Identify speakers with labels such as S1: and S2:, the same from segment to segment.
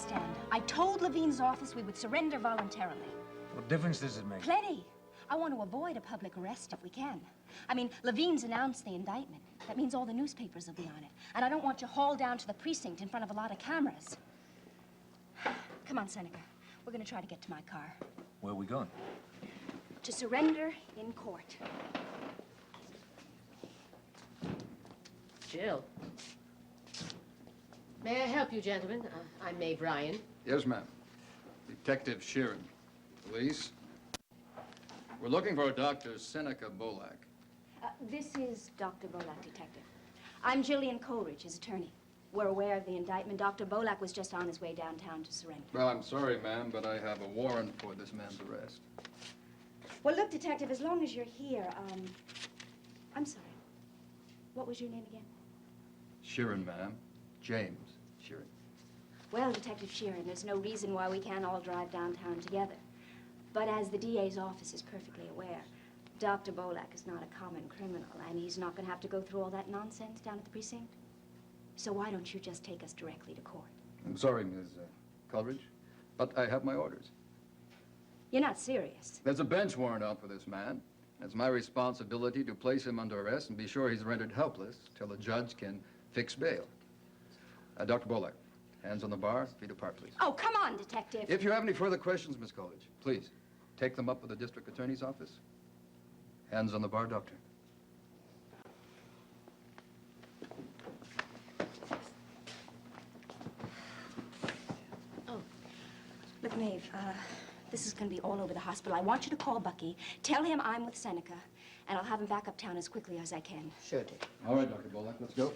S1: understand. I told Levine's office we would surrender voluntarily.
S2: What difference does it make?
S1: Plenty. I want to avoid a public arrest if we can. I mean, Levine's announced the indictment. That means all the newspapers will be on it. And I don't want you hauled down to the precinct in front of a lot of cameras. Come on, Seneca. We're going to try to get to my car.
S2: Where are we going?
S1: To surrender in court.
S3: Jill. May I help you, gentlemen? I'm Maeve Ryan.
S4: Yes, ma'am. Detective Sheeran. Police. We're looking for Dr. Seneca Bolak.
S1: This is Dr. Bolak, detective. I'm Jillian Coleridge, his attorney. We're aware of the indictment. Dr. Bolak was just on his way downtown to surrender.
S4: Well, I'm sorry, ma'am, but I have a warrant for this man's arrest.
S1: Well, look, detective, as long as you're here, I'm sorry. What was your name again?
S4: Sheeran, ma'am. James Sheeran.
S1: Well, Detective Sheeran, there's no reason why we can't all drive downtown together. But as the DA's office is perfectly aware, Dr. Bolak is not a common criminal, and he's not going to have to go through all that nonsense down at the precinct. So why don't you just take us directly to court?
S4: I'm sorry, Ms. Coleridge, but I have my orders.
S1: You're not serious.
S4: There's a bench warrant out for this man. It's my responsibility to place him under arrest and be sure he's rendered helpless till the judge can fix bail. Dr. Bolak, hands on the bar, feet apart, please.
S1: Oh, come on, Detective.
S4: If you have any further questions, Miss Coleridge, please take them up with the district attorney's office. Hands on the bar, Doctor.
S1: Oh. Look, Maeve, this is going to be all over the hospital. I want you to call Bucky, tell him I'm with Seneca, and I'll have him back uptown as quickly as I can.
S3: Sure, Dick.
S4: All right, Dr. Bolak, let's go.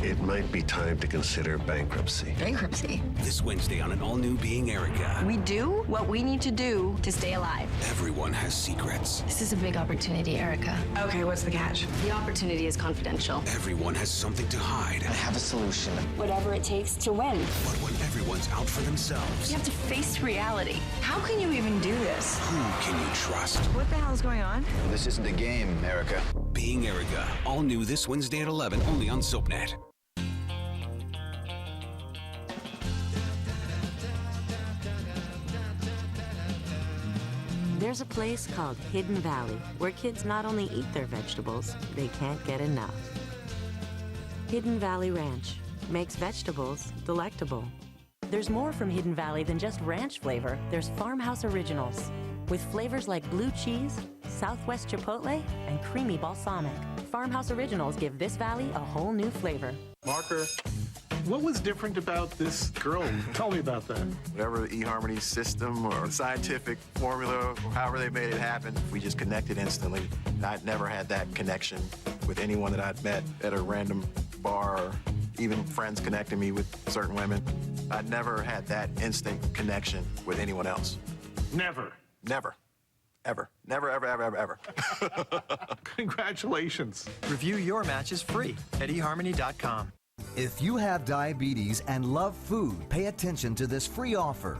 S5: It might be time to consider bankruptcy.
S6: Bankruptcy?
S7: This Wednesday on an all-new Being Erica.
S6: We do what we need to do to stay alive.
S7: Everyone has secrets.
S6: This is a big opportunity, Erica.
S8: Okay, what's the catch?
S6: The opportunity is confidential.
S7: Everyone has something to hide.
S9: I have a solution.
S6: Whatever it takes to win.
S7: But when everyone's out for themselves,
S6: You have to face reality. How can you even do this?
S7: who can you trust?
S8: What the hell's going on?
S9: This isn't a game, Erica.
S7: Being Erica, all new this Wednesday at 11, only on SoapNet.
S10: There's a place called Hidden Valley where kids not only eat their vegetables, they can't get enough. Hidden Valley Ranch makes vegetables delectable. There's more from Hidden Valley than just ranch flavor. There's Farmhouse Originals with flavors like blue cheese, Southwest Chipotle, and creamy balsamic. Farmhouse Originals give this valley a whole new flavor.
S11: Marker. What was different about this girl? Tell me about that.
S12: Whatever eHarmony's system or scientific formula, or however they made it happen, we just connected instantly. I'd never had that connection with anyone that I'd met at a random bar, or even friends connecting me with certain women. I'd never had that instant connection with anyone else.
S11: Never.
S12: Never. Ever. Never, ever, ever, ever, ever.
S11: Congratulations.
S13: Review your matches free at eHarmony.com.
S14: If you have diabetes and love food, pay attention to this free offer.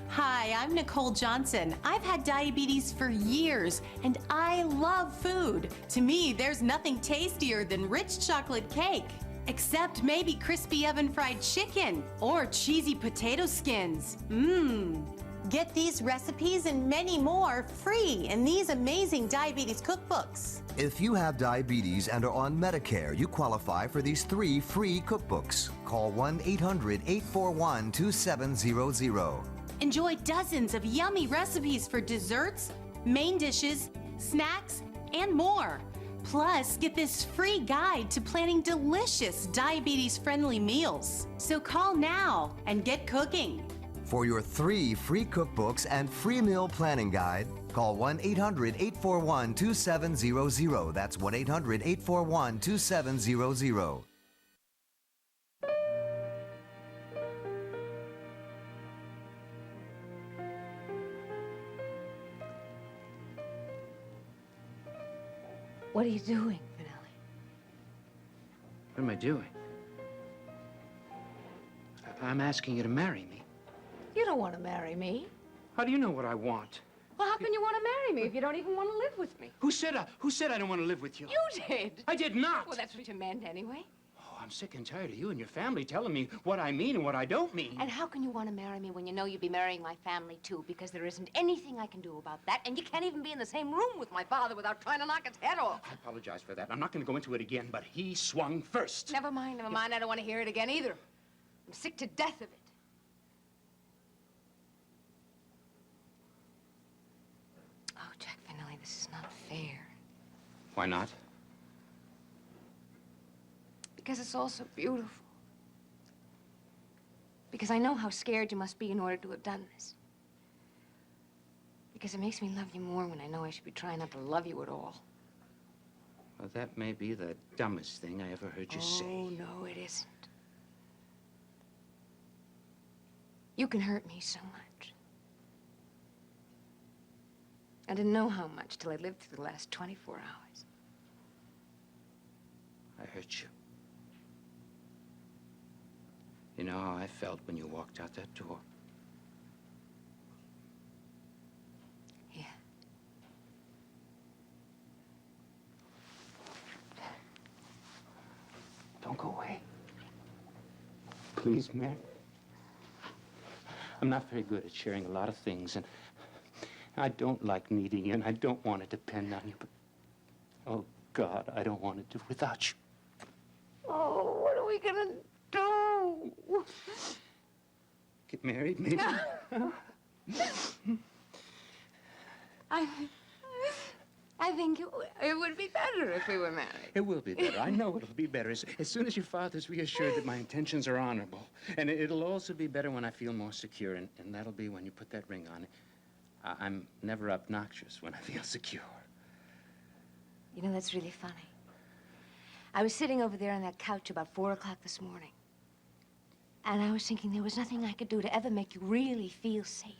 S15: Hi, I'm Nicole Johnson. I've had diabetes for years, and I love food. To me, there's nothing tastier than rich chocolate cake. Except maybe crispy oven-fried chicken or cheesy potato skins. Mmm. Get these recipes and many more free in these amazing diabetes cookbooks.
S14: If you have diabetes and are on Medicare, you qualify for these 3 free cookbooks. Call 1-800-841-2700.
S15: Enjoy dozens of yummy recipes for desserts, main dishes, snacks, and more. Plus, get this free guide to planning delicious diabetes-friendly meals. So call now and get cooking.
S14: For your 3 free cookbooks and free meal planning guide, call 1-800-841-2700. That's 1-800-841-2700.
S3: What are you doing, Finale?
S16: What am I doing? I'm asking you to marry me.
S3: You don't want to marry me.
S16: How do you know what I want?
S3: Well, how can you want to marry me if you don't even want to live with me?
S16: Who said I don't want to live with you?
S3: You did.
S16: I did not.
S3: Well, that's what you meant anyway.
S16: Oh, I'm sick and tired of you and your family telling me what I mean and what I don't mean.
S3: And how can you want to marry me when you know you'd be marrying my family, too? Because there isn't anything I can do about that, and you can't even be in the same room with my father without trying to knock his head off.
S16: I apologize for that. I'm not going to go into it again, but he swung first.
S3: Never mind, never mind. I don't want to hear it again either. I'm sick to death of it. Oh, Jack Finelli, this is not fair.
S16: Why not?
S3: Because it's all so beautiful. Because I know how scared you must be in order to have done this. Because it makes me love you more when I know I should be trying not to love you at all.
S16: Well, that may be the dumbest thing I ever heard you say.
S3: Oh, no, it isn't. You can hurt me so much. I didn't know how much till I lived through the last 24 hours.
S16: I hurt you. You know how I felt when you walked out that door?
S3: Yeah.
S16: Don't go away. Please, Mary. I'm not very good at sharing a lot of things, and I don't like needing you, and I don't want to depend on you, but, oh, God, I don't want to do without you.
S3: Oh, what are we gonna do?
S16: Get married, maybe?
S3: I think it would be better if we were married.
S16: It will be better. I know it'll be better as soon as your father's reassured that my intentions are honorable. And it'll also be better when I feel more secure, and that'll be when you put that ring on. I'm never obnoxious when I feel secure.
S3: You know, that's really funny. I was sitting over there on that couch about 4 o'clock this morning. And I was thinking there was nothing I could do to ever make you really feel safe.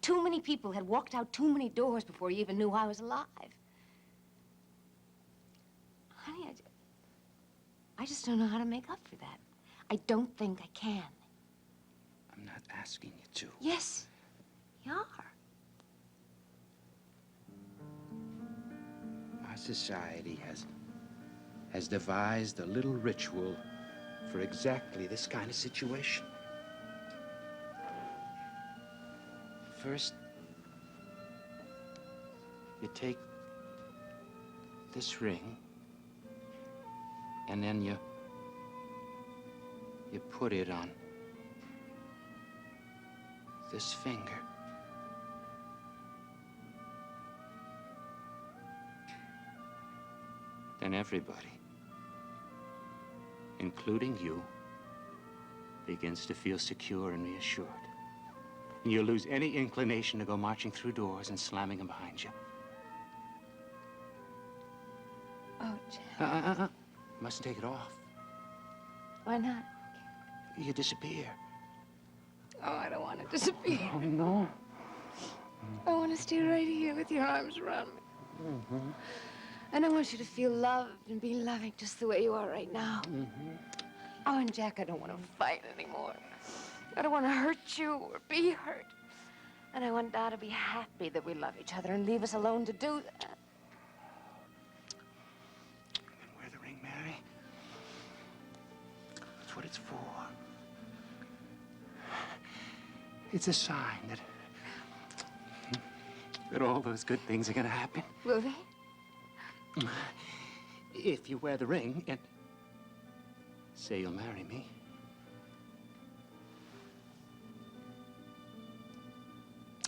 S3: Too many people had walked out too many doors before you even knew I was alive. Honey, I just don't know how to make up for that. I don't think I can.
S16: I'm not asking you to.
S3: Yes, you are.
S16: Our society has devised a little ritual for exactly this kind of situation. First, you take this ring, and then you put it on this finger. Then everybody, including you, begins to feel secure and reassured. And you'll lose any inclination to go marching through doors and slamming them behind you.
S3: Oh, Jack.
S16: You mustn't take it off.
S3: Why not?
S16: You disappear.
S3: Oh, I don't want to disappear.
S16: Oh, no.
S3: I want to stay right here with your arms around me.
S16: Mm-hmm.
S3: And I want you to feel loved and be loving just the way you are right now.
S16: Mm-hmm.
S3: Oh, and Jack, I don't want to fight anymore. I don't want to hurt you or be hurt. And I want Dad to be happy that we love each other and leave us alone to do that.
S16: And wear the ring, Mary. That's what it's for. It's a sign that all those good things are going to happen.
S3: Will they?
S16: If you wear the ring and say you'll marry me.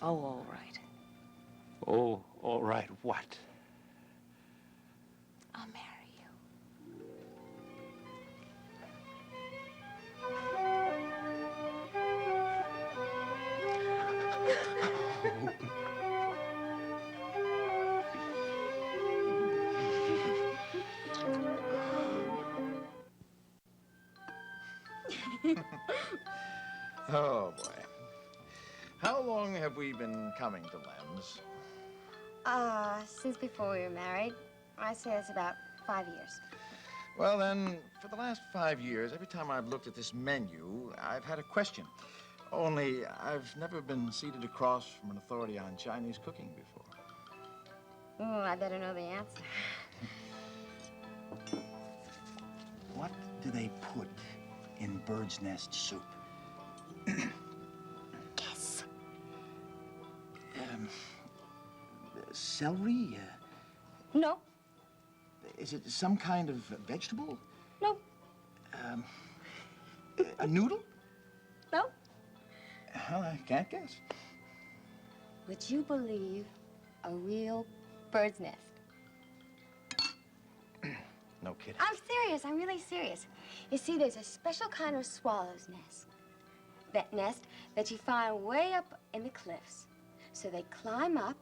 S3: Oh, all right.
S16: Oh, all right, what?
S3: I'll marry you.
S17: Oh, boy. How long have we been coming to Lem's?
S18: Since before we were married. I say it's about 5 years.
S17: Well, then, for the last 5 years, every time I've looked at this menu, I've had a question. Only I've never been seated across from an authority on Chinese cooking before.
S18: Ooh, I better know the answer.
S16: What do they put in bird's nest soup?
S18: Yes.
S16: Celery?
S18: No.
S16: Is it some kind of vegetable?
S18: No.
S16: A noodle?
S18: No.
S16: Well, I can't guess.
S18: Would you believe a real bird's nest?
S16: No kidding.
S18: I'm serious. I'm really serious. You see, there's a special kind of swallow's nest. That nest that you find way up in the cliffs. So they climb up,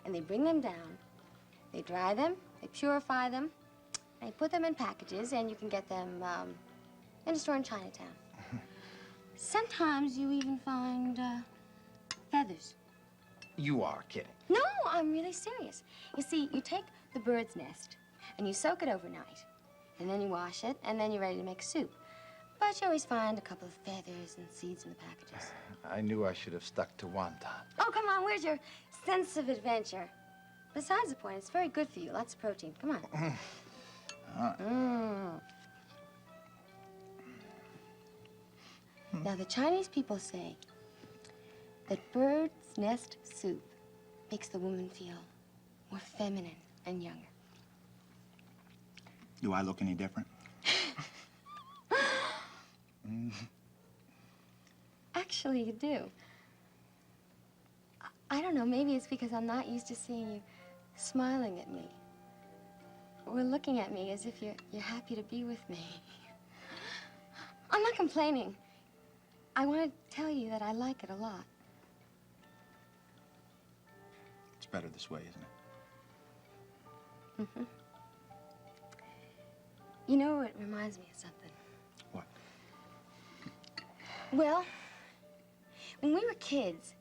S18: and they bring them down. They dry them, they purify them, and they put them in packages, and you can get them in a store in Chinatown. Sometimes you even find feathers.
S16: You are kidding.
S18: No, I'm really serious. You see, you take the bird's nest, and you soak it overnight, and then you wash it, and then you're ready to make soup. But you always find a couple of feathers and seeds in the packages.
S17: I knew I should have stuck to wonton.
S18: Oh, come on, where's your sense of adventure? Besides the point, it's very good for you. Lots of protein. Come on. Now, the Chinese people say that bird's nest soup makes the woman feel more feminine and younger.
S16: Do I look any different?
S18: Actually, you do. I don't know, maybe it's because I'm not used to seeing you smiling at me. Or looking at me as if you're happy to be with me. I'm not complaining. I want to tell you that I like it a lot.
S16: It's better this way, isn't it?
S18: Mm-hmm. You know, it reminds me of something.
S16: What?
S18: Well, when we were kids,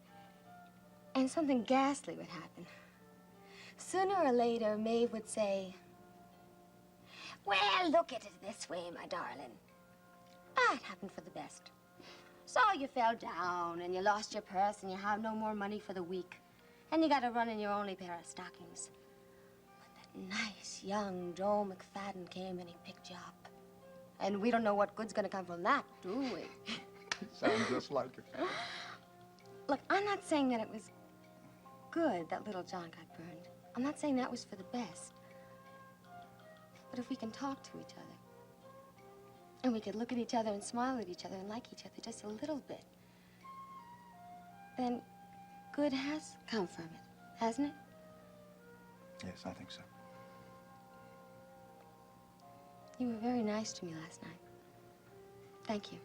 S18: and something ghastly would happen, sooner or later, Maeve would say, "Well, look at it this way, my darling. Ah, it happened for the best. So you fell down, and you lost your purse, and you have no more money for the week, and you got to run in your only pair of stockings. But that nice young Joe McFadden came, and he picked you up. And we don't know what good's gonna come from that, do we?"
S17: Sounds just like it.
S18: Look, I'm not saying that it was good that little John got burned. I'm not saying that was for the best. But if we can talk to each other, and we could look at each other and smile at each other and like each other just a little bit, then good has come from it, hasn't it?
S16: Yes, I think so.
S18: You were very nice to me last night. Thank you.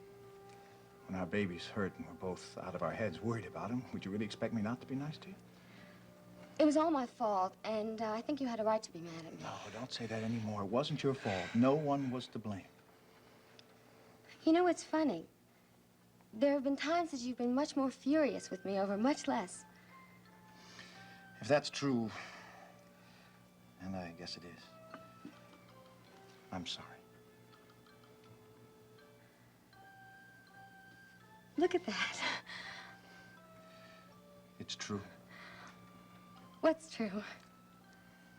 S16: When our baby's hurt and we're both out of our heads worried about him, would you really expect me not to be nice to you?
S18: It was all my fault, and I think you had a right to be mad at me.
S16: No, don't say that anymore. It wasn't your fault. No one was to blame.
S18: You know, it's funny. There have been times that you've been much more furious with me over much less.
S16: If that's true, and I guess it is, I'm sorry.
S18: Look at that.
S16: It's true.
S18: What's true?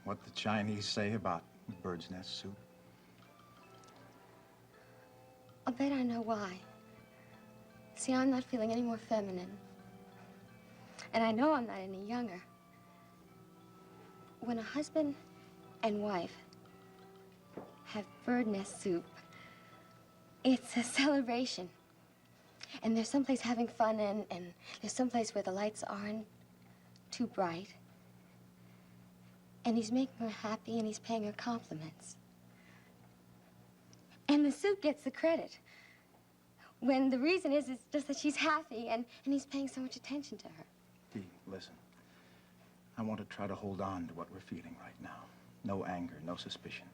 S16: What the Chinese say about bird's nest soup.
S18: I'll bet I know why. See, I'm not feeling any more feminine. And I know I'm not any younger. When a husband and wife have bird nest soup, it's a celebration. And there's someplace having fun, and there's someplace where the lights aren't too bright. And he's making her happy, and he's paying her compliments. And the suit gets the credit. When the reason is just that she's happy, and he's paying so much attention to her.
S17: Dee, listen. I want to try to hold on to what we're feeling right now. No anger, no suspicion.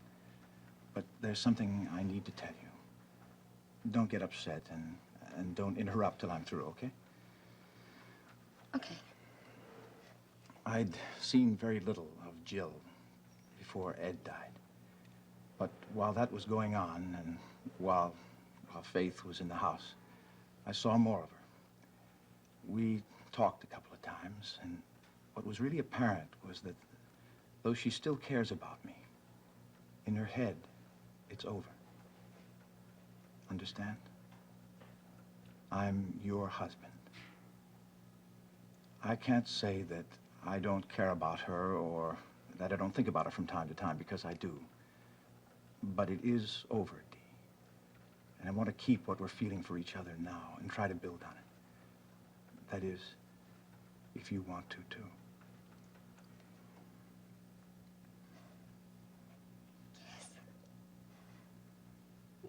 S17: But there's something I need to tell you. Don't get upset, and don't interrupt till I'm through, okay?
S18: Okay.
S17: I'd seen very little of Jill before Ed died. But while that was going on, and while Faith was in the house, I saw more of her. We talked a couple of times, and what was really apparent was that though she still cares about me, in her head, it's over. Understand? I'm your husband. I can't say that I don't care about her or that I don't think about her from time to time, because I do. But it is over, Dee. And I want to keep what we're feeling for each other now and try to build on it. That is, if you want to, too.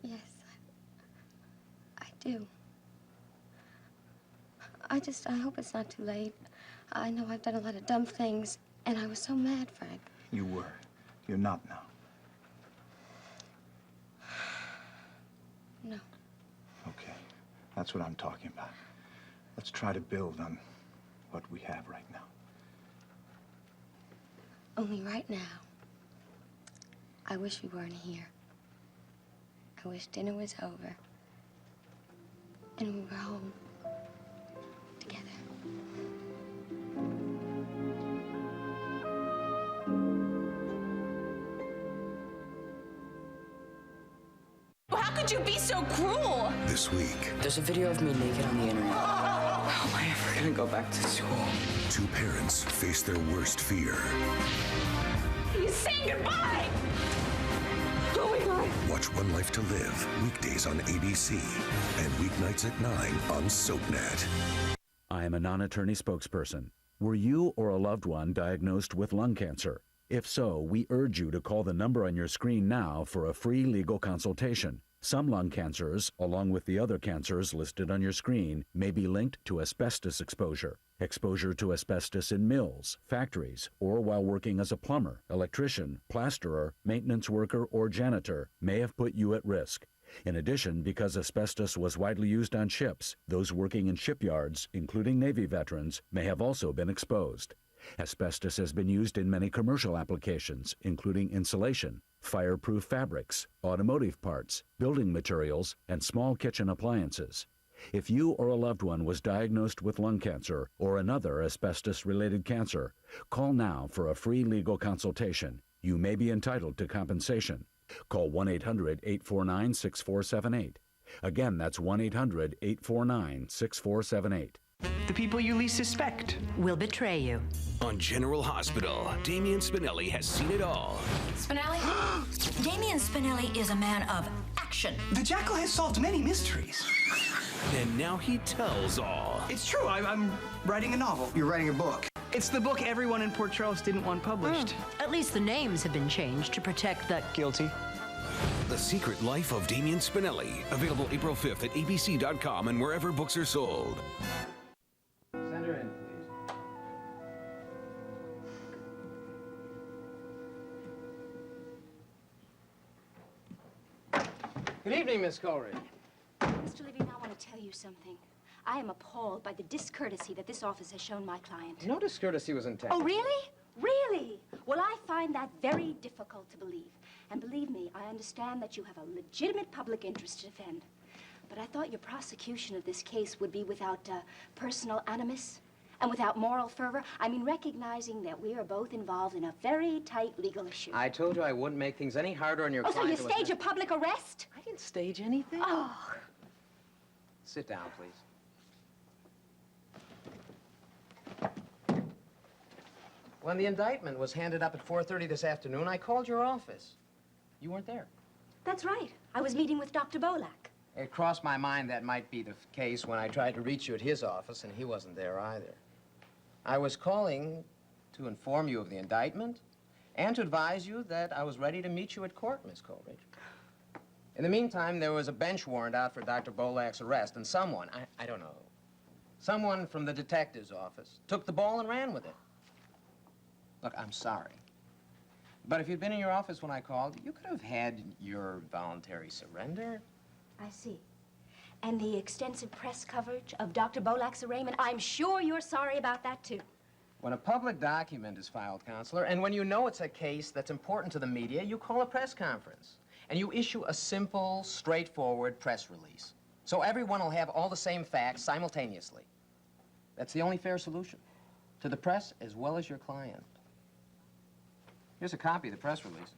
S18: Yes, I do. I hope it's not too late. I know I've done a lot of dumb things, and I was so mad, Frank.
S17: You were. You're not now.
S18: No.
S17: Okay. That's what I'm talking about. Let's try to build on what we have right now.
S18: Only right now, I wish we weren't here. I wish dinner was over, and we were home together.
S6: How could you be so cruel?
S14: This week,
S19: There's a video of me naked on the internet. How am I ever gonna go back to school?
S14: two parents face their worst fear.
S6: He's saying goodbye! Oh my God.
S14: Watch One Life to Live, weekdays on ABC and weeknights at 9 on SoapNet.
S20: I am a non-attorney spokesperson. Were you or a loved one diagnosed with lung cancer? If so, we urge you to call the number on your screen now for a free legal consultation. Some lung cancers, along with the other cancers listed on your screen, may be linked to asbestos exposure. Exposure to asbestos in mills, factories, or while working as a plumber, electrician, plasterer, maintenance worker, or janitor may have put you at risk. In addition, because asbestos was widely used on ships, those working in shipyards, including Navy veterans, may have also been exposed. Asbestos has been used in many commercial applications, including insulation, fireproof fabrics, automotive parts, building materials, and small kitchen appliances. If you or a loved one was diagnosed with lung cancer or another asbestos-related cancer, call now for a free legal consultation. You may be entitled to compensation. Call 1-800-849-6478. Again, that's 1-800-849-6478.
S13: The people you least suspect
S10: will betray you.
S7: On General Hospital, Damian Spinelli has seen it all.
S21: Spinelli? Damian Spinelli is a man of action.
S13: The Jackal has solved many mysteries.
S7: And now he tells all.
S13: It's true, I'm writing a novel.
S19: You're writing a book.
S13: It's the book everyone in Port Charles didn't want published.
S10: At least the names have been changed to protect the
S13: guilty.
S7: The Secret Life of Damian Spinelli. Available April 5th at abc.com and wherever books are sold.
S16: Send her in, please. Good evening, Miss Coleridge.
S1: Mr. Levine, I want to tell you something. I am appalled by the discourtesy that this office has shown my client.
S16: No discourtesy was intended.
S1: Oh, really? Really? Well, I find that very difficult to believe. And believe me, I understand that you have a legitimate public interest to defend. But I thought your prosecution of this case would be without personal animus and without moral fervor. I mean, recognizing that we are both involved in a very tight legal issue.
S16: I told you I wouldn't make things any harder on your
S1: Oh, so
S16: client.
S1: you stage a public arrest?
S16: I didn't stage anything.
S1: Oh.
S16: Sit down, please. When the indictment was handed up at 4:30 this afternoon, I called your office. You weren't there.
S1: That's right. I was meeting with Dr. Bolak.
S16: It crossed my mind that might be the case when I tried to reach you at his office, and he wasn't there either. I was calling to inform you of the indictment
S2: And to advise you that I was ready to meet you at court, Miss Coleridge. In the meantime, there was a bench warrant out for Dr. Bolak's arrest, and someone, I don't know, someone from the detective's office took the ball and ran with it. Look, I'm sorry. But if you'd been in your office when I called, you could have had your voluntary surrender.
S1: I see. And the extensive press coverage of Dr. Bolak's arraignment, I'm sure you're sorry about that, too.
S2: When a public document is filed, Counselor, and when you know it's a case that's important to the media, you call a press conference. And you issue a simple, straightforward press release. So everyone will have all the same facts simultaneously. That's the only fair solution. To the press as well as your client. Here's a copy of the press release.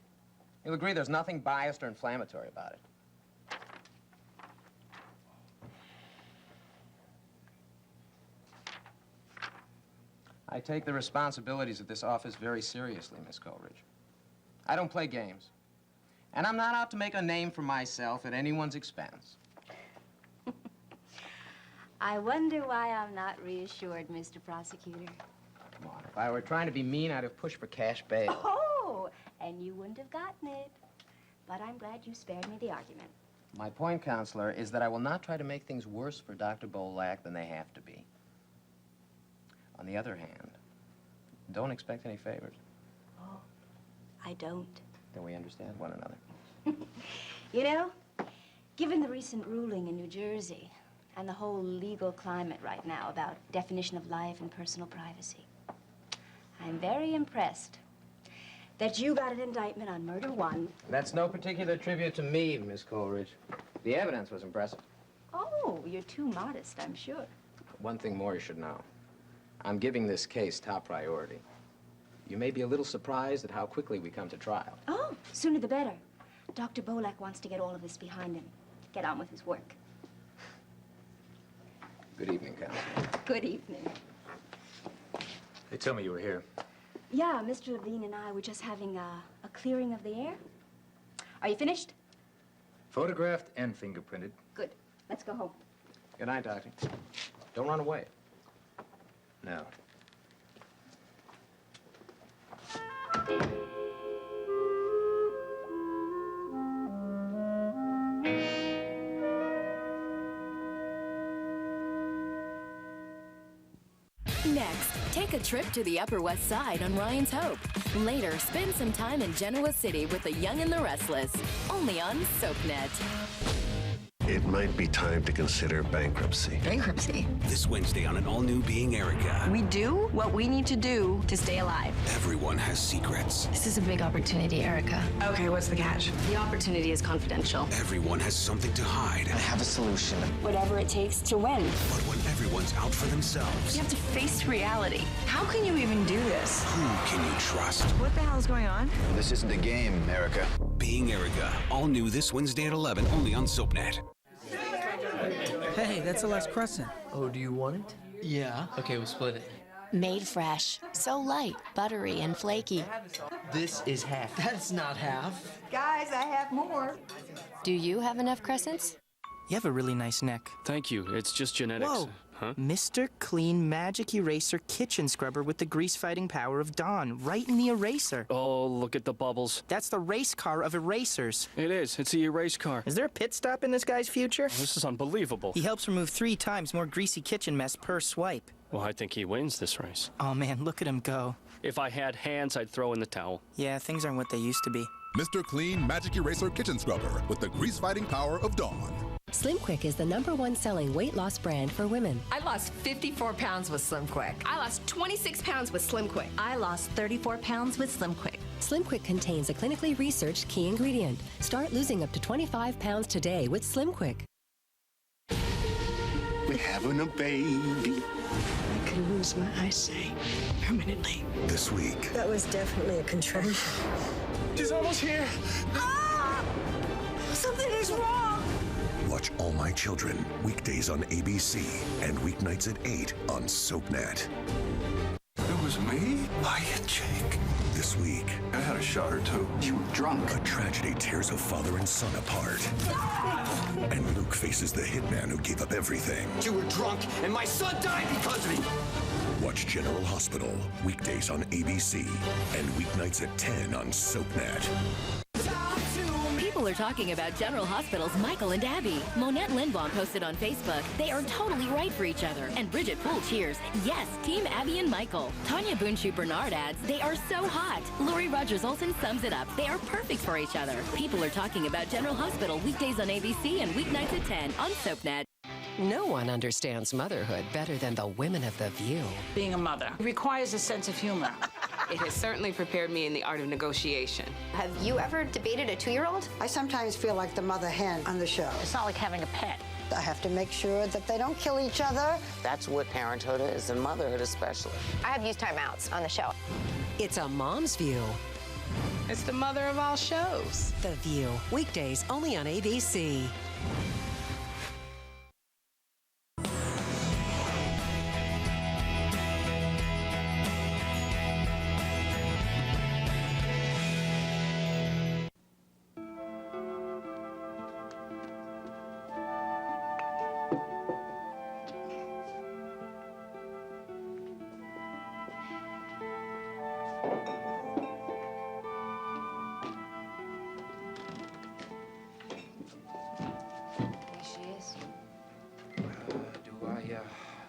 S2: You'll agree there's nothing biased or inflammatory about it. I take the responsibilities of this office very seriously, Miss Coleridge. I don't play games. And I'm not out to make a name for myself at anyone's expense.
S1: I wonder why I'm not reassured, Mr. Prosecutor.
S2: Come on, if I were trying to be mean, I'd have pushed for cash bail.
S1: Oh, and you wouldn't have gotten it. But I'm glad you spared me the argument.
S2: My point, Counselor, is that I will not try to make things worse for Dr. Bolak than they have to be. On the other hand, don't expect any favors.
S1: Oh, I don't.
S2: Then we understand one another.
S1: You know, given the recent ruling in New Jersey and the whole legal climate right now about definition of life and personal privacy, I'm very impressed that you got an indictment on murder 1.
S2: That's no particular tribute to me, Miss Coleridge. The evidence was impressive.
S1: Oh, you're too modest, I'm sure.
S2: One thing more you should know. I'm giving this case top priority. You may be a little surprised at how quickly we come to trial.
S1: Oh, sooner the better. Dr. Bolak wants to get all of this behind him. Get on with his work.
S2: Good evening, Counselor.
S1: Good evening.
S22: They tell me you were here.
S1: Yeah, Mr. Levine and I were just having a clearing of the air. Are you finished?
S22: Photographed and fingerprinted.
S1: Good. Let's go home.
S2: Good night, Doctor. Don't run away.
S22: No.
S23: Next, take a trip to the Upper West Side on Ryan's Hope. Later, spend some time in Genoa City with the Young and the Restless. Only on SoapNet.
S5: It might be time to consider bankruptcy.
S21: Bankruptcy?
S7: This Wednesday on an all-new Being Erica.
S21: We do what we need to do to stay alive.
S7: Everyone has secrets.
S21: This is a big opportunity, Erica.
S8: Okay, what's the catch?
S21: The opportunity is confidential.
S7: Everyone has something to hide.
S9: I have a solution.
S21: Whatever it takes to win.
S7: But when everyone's out for themselves,
S21: You have to face reality.
S8: How can you even do this?
S7: who can you trust?
S8: What the hell's going on?
S9: This isn't a game, Erica.
S7: Being Erica, all new this Wednesday at 11, only on SoapNet.
S24: Hey, that's the last crescent.
S19: Oh, do you want it?
S24: Yeah.
S19: Okay, we'll split it.
S21: Made fresh. So light, buttery, and flaky.
S19: This is half.
S24: That's not half.
S8: Guys, I have more.
S21: Do you have enough crescents?
S24: You have a really nice neck.
S25: Thank you. It's just genetics.
S24: Whoa.
S25: Huh?
S24: Mr. Clean Magic Eraser Kitchen Scrubber with the grease-fighting power of Dawn, right in the eraser.
S25: Oh, look at the bubbles.
S24: That's the race car of erasers.
S25: It is. It's the erase car.
S24: Is there a pit stop in this guy's future?
S25: This is unbelievable.
S24: He helps remove 3 times more greasy kitchen mess per swipe.
S25: Well, I think he wins this race.
S24: Oh, man, look at him go.
S25: If I had hands, I'd throw in the towel.
S24: Yeah, things aren't what they used to be.
S26: Mr. Clean Magic Eraser Kitchen Scrubber with the grease-fighting power of Dawn.
S27: Slim Quick is the #1 selling weight loss brand for women.
S28: I lost 54 pounds with Slim Quick. I lost 26 pounds with Slim Quick.
S27: I lost 34 pounds with Slim Quick. Slim Quick contains a clinically researched key ingredient. Start losing up to 25 pounds today with Slim Quick.
S29: We're having a baby.
S30: I could lose my eyesight permanently.
S26: This week.
S30: That was definitely a contraction.
S29: She's almost here.
S30: Ah! Something is wrong.
S5: Watch All My Children, weekdays on ABC and weeknights at 8 on SoapNet.
S29: It was me? Hiya, Jake.
S5: This week.
S29: I had a shot or two. You were drunk.
S5: A tragedy tears a father and son apart. And Luke faces the hitman who gave up everything.
S29: You were drunk, and my son died because of me.
S5: Watch Watch General Hospital, weekdays on ABC and weeknights at 10 on SoapNet.
S23: People are talking about General Hospital's Michael and Abby. Monette Lindbaum posted on Facebook, they are totally right for each other. And Bridget Poole cheers, yes, Team Abby and Michael. Tanya Boonshoe Bernard adds, they are so hot. Lori Rogers Olson sums it up, they are perfect for each other. People are talking about General Hospital weekdays on ABC and weeknights at 10 on SoapNet.
S3: No one understands motherhood better than the women of The View.
S4: Being a mother requires a sense of humor.
S6: It has certainly prepared me in the art of negotiation.
S11: Have you ever debated a 2-year-old?
S12: I sometimes feel like the mother hen on the show.
S4: It's not like having a pet.
S12: I have to make sure that they don't kill each other.
S19: That's what parenthood is, and motherhood especially.
S11: I have used timeouts on the show.
S3: It's a mom's view.
S6: It's the mother of all shows.
S3: The View, weekdays only on ABC.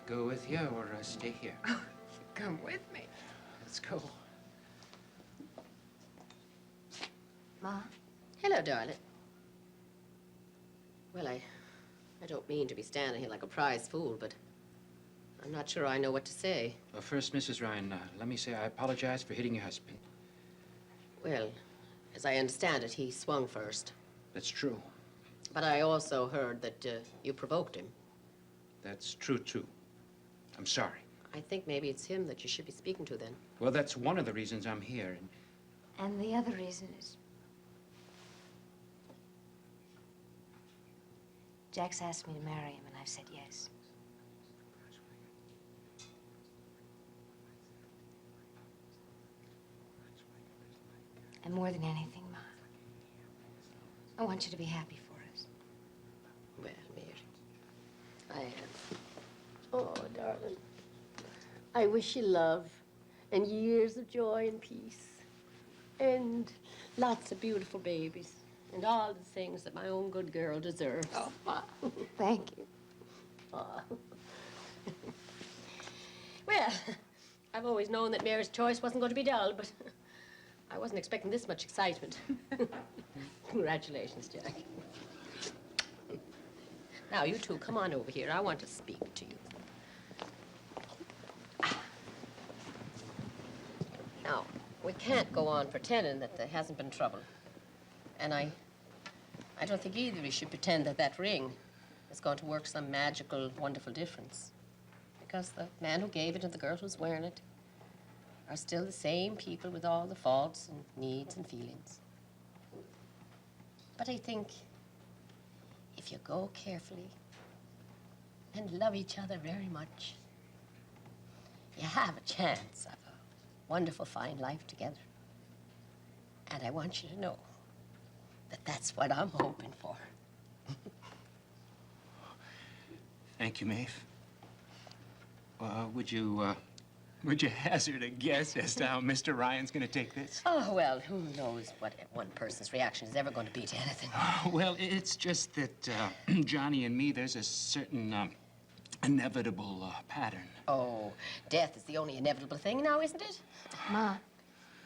S16: Go with you or stay here?
S14: Come with me.
S16: Let's go.
S14: Ma?
S15: Hello, darling. Well, I don't mean to be standing here like a prize fool, but I'm not sure I know what to say.
S16: Well, first, Mrs. Ryan, let me say I apologize for hitting your husband.
S15: Well, as I understand it, he swung first.
S16: That's true.
S15: But I also heard that you provoked him.
S16: That's true, too. I'm sorry.
S15: I think maybe it's him that you should be speaking to then.
S16: Well, that's one of the reasons I'm here.
S1: And the other reason is Jack's asked me to marry him, and I've said yes. And more than anything, Ma, I want you to be happy for us.
S15: Well, Mary, I am. Oh, darling. I wish you love and years of joy and peace and lots of beautiful babies and all the things that my own good girl deserves.
S1: Oh, Ma. Thank you.
S15: Oh. Well, I've always known that Mary's choice wasn't going to be dull, but I wasn't expecting this much excitement. Congratulations, Jack. Now, you two, come on over here. I want to speak to you. Now, we can't go on pretending that there hasn't been trouble. And I don't think either of you should pretend that that ring is going to work some magical, wonderful difference. Because the man who gave it and the girl who's wearing it are still the same people with all the faults and needs and feelings. But I think if you go carefully and love each other very much, you have a chance of a wonderful, fine life together. And I want you to know that that's what I'm hoping for.
S16: Thank you, Maeve. Would you hazard a guess as to how Mr. Ryan's going to take this?
S15: Oh, well, who knows what one person's reaction is ever going to be to anything.
S16: Well, it's just that Johnny and me, there's a certain inevitable pattern.
S15: Oh, death is the only inevitable thing now, isn't it?
S1: Ma, do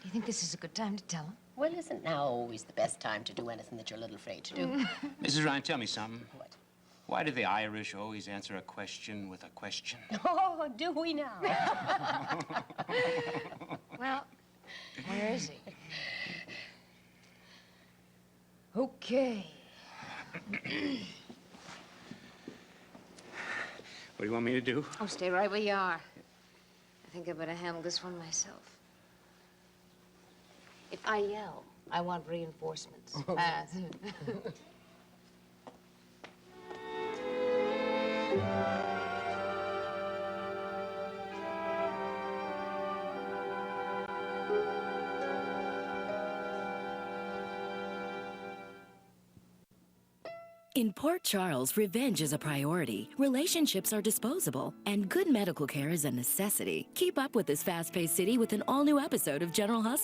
S1: you think this is a good time to tell him?
S15: Well, isn't now always the best time to do anything that you're a little afraid to do?
S16: Mrs. Ryan, tell me something.
S15: What?
S16: Why do the Irish always answer a question with a question?
S15: Oh, do we now?
S1: Well, where is he? Okay.
S16: What do you want me to do?
S1: Oh, stay right where you are. I think I better handle this one myself. If I yell, I want reinforcements.
S23: In Port Charles, revenge is a priority, relationships are disposable, and good medical care is a necessity. Keep up with this fast-paced city with an all-new episode of General Hospital.